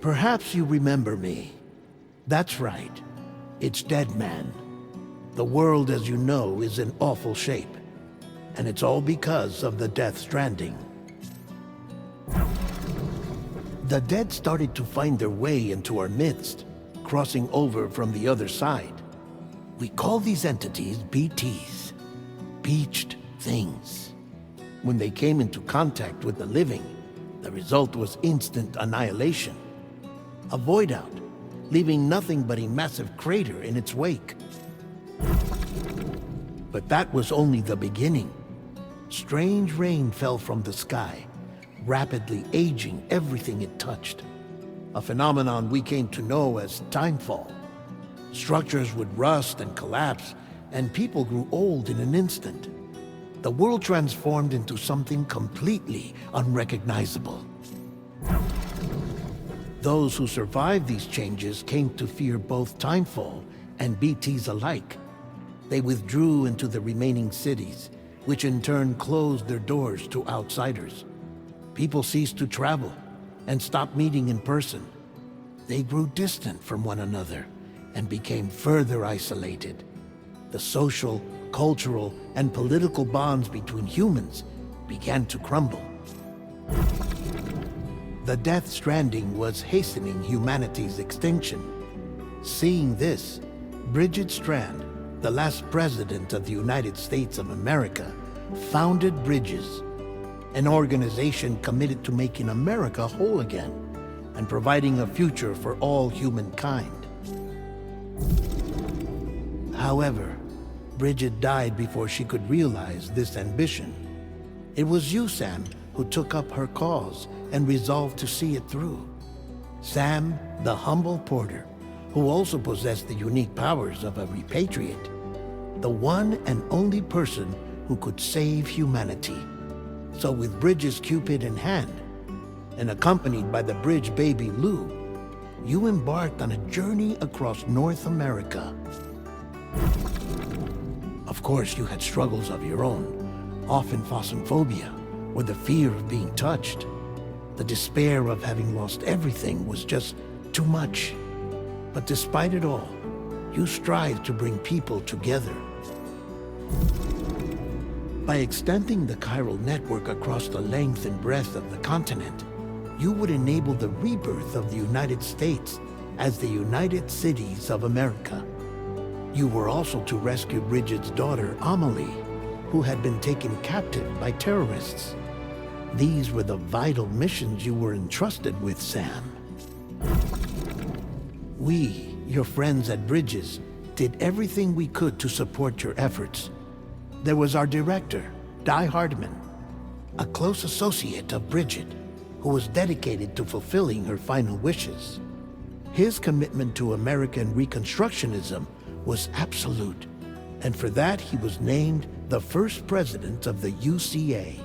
Perhaps you remember me. That's right. It's Dead Man. The world, as you know, is in awful shape. And it's all because of the Death Stranding. The dead started to find their way into our midst, crossing over from the other side. We call these entities BTs, Beached Things. When they came into contact with the living, the result was instant annihilation. A void out, leaving nothing but a massive crater in its wake. But that was only the beginning. Strange rain fell from the sky, rapidly aging everything it touched. A phenomenon we came to know as timefall. Structures would rust and collapse, and people grew old in an instant. The world transformed into something completely unrecognizable. Those who survived these changes came to fear both timefall and BTs alike. They withdrew into the remaining cities, which in turn closed their doors to outsiders. People ceased to travel and stopped meeting in person. They grew distant from one another and became further isolated. The social, cultural, and political bonds between humans began to crumble. The Death Stranding was hastening humanity's extinction. Seeing this, Bridget Strand, the last president of the United States of America, founded Bridges, an organization committed to making America whole again and providing a future for all humankind. However, Bridget died before she could realize this ambition. It was you, Sam, who took up her cause and resolved to see it through. Sam, the humble porter, who also possessed the unique powers of a repatriate, the one and only person who could save humanity. So with Bridges' Cupid in hand, and accompanied by the bridge baby Lou, you embarked on a journey across North America. Of course, you had struggles of your own, often phasmophobia, or the fear of being touched. The despair of having lost everything was just too much. But despite it all, you strive to bring people together. By extending the chiral network across the length and breadth of the continent, you would enable the rebirth of the United States as the United Cities of America. You were also to rescue Bridget's daughter, Amelie, who had been taken captive by terrorists. These were the vital missions you were entrusted with, Sam. We, your friends at Bridges, did everything we could to support your efforts. There was our director, Di Hardman, a close associate of Bridget, who was dedicated to fulfilling her final wishes. His commitment to American Reconstructionism was absolute, and for that he was named the first president of the UCA.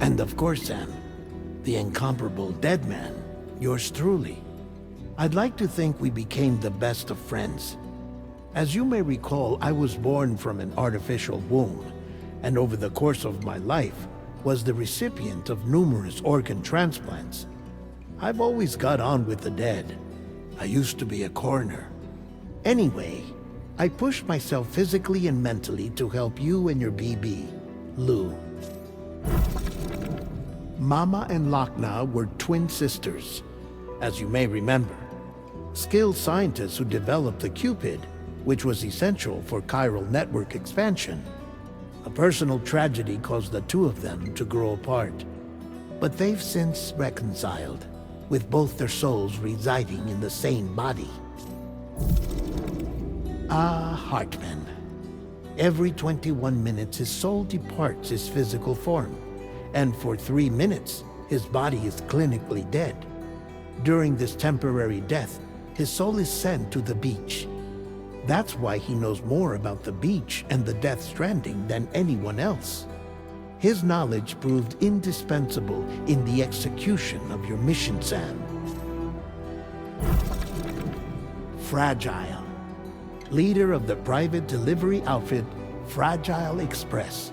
And of course, Sam, the incomparable Dead Man, yours truly. I'd like to think we became the best of friends. As you may recall, I was born from an artificial womb, and over the course of my life, was the recipient of numerous organ transplants. I've always got on with the dead. I used to be a coroner. Anyway, I pushed myself physically and mentally to help you and your BB, Lou. Mama and Lakna were twin sisters, as you may remember. Skilled scientists who developed the Cupid, which was essential for chiral network expansion. A personal tragedy caused the two of them to grow apart. But they've since reconciled, with both their souls residing in the same body. Ah, Hartman. Every 21 minutes his soul departs his physical form, and for 3 minutes his body is clinically dead. During this temporary death, his soul is sent to the beach. That's why he knows more about the beach and the Death Stranding than anyone else. His knowledge proved indispensable in the execution of your mission, Sam. Fragile, leader of the private delivery outfit Fragile Express.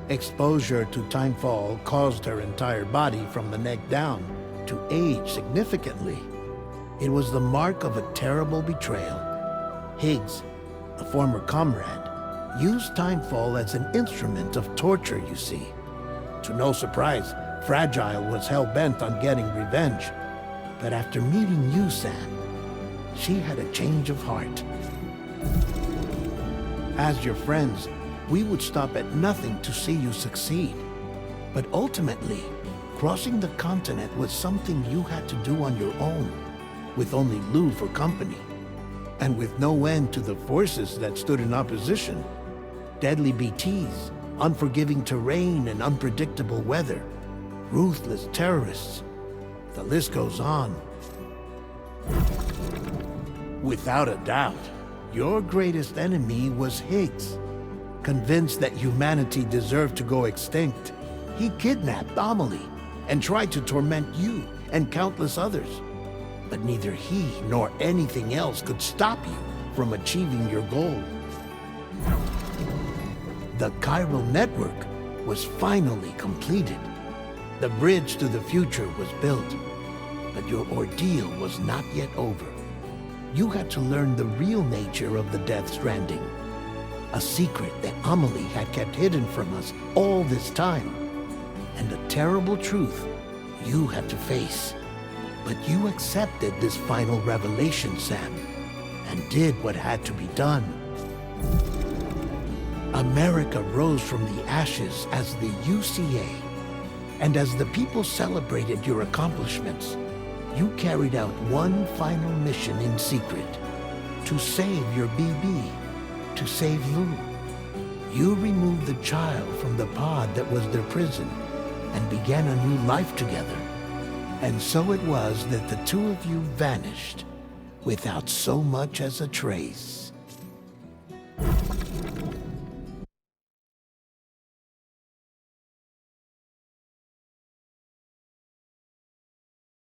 Exposure to timefall caused her entire body from the neck down started to age significantly. It was the mark of a terrible betrayal. Higgs, a former comrade, used Timefall as an instrument of torture, you see. To no surprise, Fragile was hell-bent on getting revenge. But after meeting you, Sam, she had a change of heart. As your friends, we would stop at nothing to see you succeed. But ultimately, crossing the continent was something you had to do on your own, with only Lou for company, and with no end to the forces that stood in opposition. Deadly BTs, unforgiving terrain and unpredictable weather, ruthless terrorists. The list goes on. Without a doubt, your greatest enemy was Higgs. Convinced that humanity deserved to go extinct, he kidnapped Amelie and tried to torment you and countless others. But neither he nor anything else could stop you from achieving your goal. The chiral network was finally completed. The bridge to the future was built, but your ordeal was not yet over. You had to learn the real nature of the Death Stranding, a secret that Amelie had kept hidden from us all this time, and a terrible truth you had to face. But you accepted this final revelation, Sam, and did what had to be done. America rose from the ashes as the UCA, and as the people celebrated your accomplishments, you carried out one final mission in secret, to save your BB, to save Lou. You removed the child from the pod that was their prison, and began a new life together. And so it was that the two of you vanished, without so much as a trace.